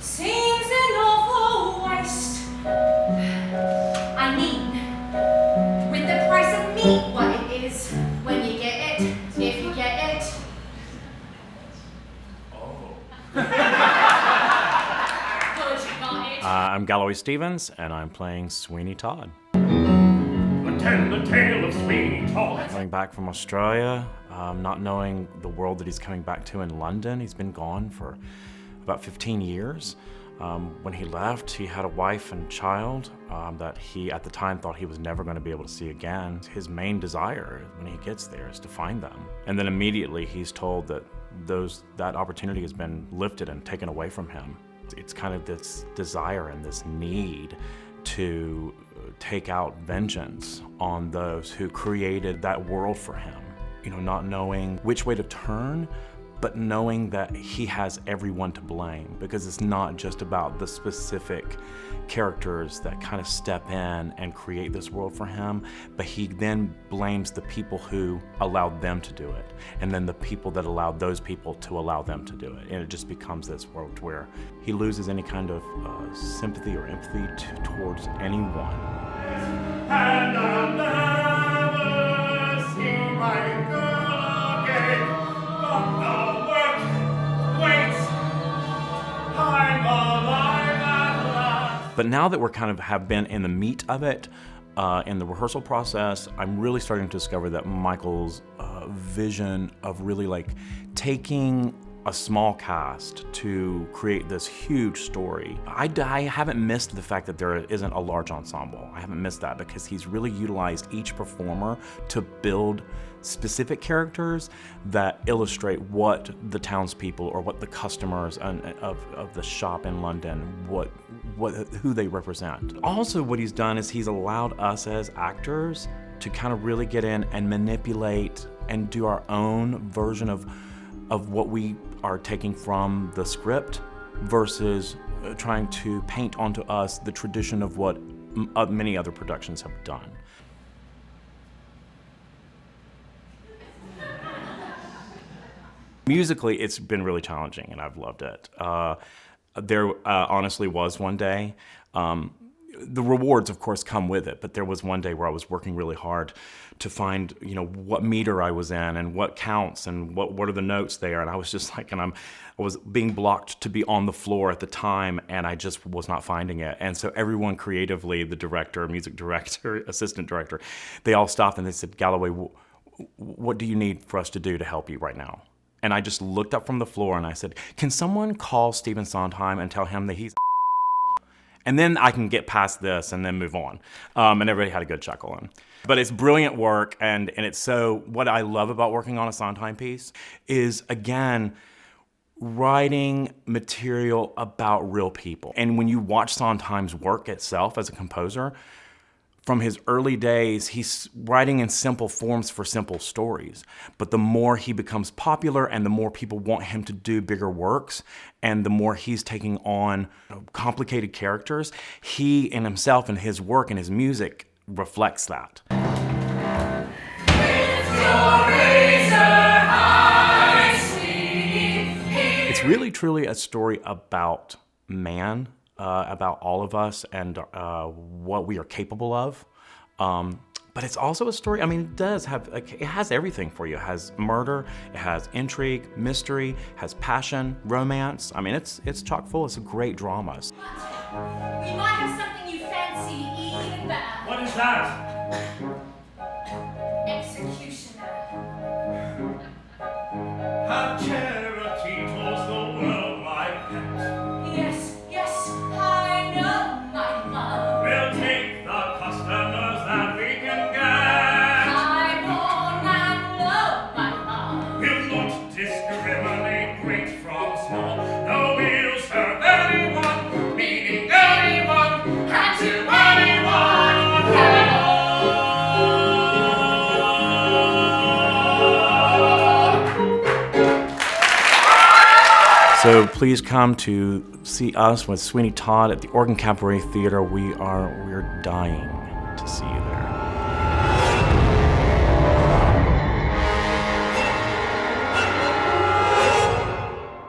seems an awful waste. I mean, with the price of meat, what it is, when you get it, if you get it. Oh. Good, you got it. I'm Galloway Stevens, and I'm playing Sweeney Todd. Attend the tale of Sweeney Todd. Coming back from Australia, not knowing the world that he's coming back to in London. He's been gone for about 15 years. When he left, he had a wife and child that he, at the time, thought he was never going to be able to see again. His main desire when he gets there is to find them. And then immediately he's told that that opportunity has been lifted and taken away from him. It's kind of this desire and this need to take out vengeance on those who created that world for him. You know, not knowing which way to turn, but knowing that he has everyone to blame, because it's not just about the specific characters that kind of step in and create this world for him, but he then blames the people who allowed them to do it, and then the people that allowed those people to allow them to do it. And it just becomes this world where he loses any kind of sympathy or empathy towards anyone. And I'll never see my girl again, but the work waits. I'm alive at last. But now that we're kind of have been in the meat of it, in the rehearsal process, I'm really starting to discover that Michael's vision of really like taking a small cast to create this huge story. I haven't missed the fact that there isn't a large ensemble. I haven't missed that, because he's really utilized each performer to build specific characters that illustrate what the townspeople or what the customers of the shop in London, who they represent. Also, what he's done is he's allowed us as actors to kind of really get in and manipulate and do our own version of what we are taking from the script versus trying to paint onto us the tradition of what many other productions have done. Musically, it's been really challenging, and I've loved it. There honestly was one day, the rewards, of course, come with it, but there was one day where I was working really hard to find, you know, what meter I was in and what counts and what are the notes there. And I was just like, I was being blocked to be on the floor at the time, and I just was not finding it. And so everyone creatively, the director, music director, assistant director, they all stopped and they said, Galloway, what do you need for us to do to help you right now? And I just looked up from the floor and I said, can someone call Stephen Sondheim and tell him that he's and then I can get past this and then move on. And everybody had a good chuckle. But it's brilliant work, and it's so, what I love about working on a Sondheim piece is, again, writing material about real people. And when you watch Sondheim's work itself as a composer, from his early days, he's writing in simple forms for simple stories. But the more he becomes popular and the more people want him to do bigger works, and the more he's taking on complicated characters, he in himself and his work and his music reflects that. It's really truly a story about man, about all of us and what we are capable of. But it's also a story, I mean, it does have, it has everything for you. It has murder, it has intrigue, mystery, has passion, romance. I mean, it's chock full. It's a great drama. We might have something you fancy even better. What is that? Executioner. Have charity towards the world, my pet. Yes, yes, I know, my love. We'll take the customers that we can get. I born and love, my love. We'll not discriminate great from small. No, we'll serve anyone, meaning anyone, and to anyone at all. So please come to see us with Sweeney Todd at the Oregon Cabaret Theater. We're dying to see you there.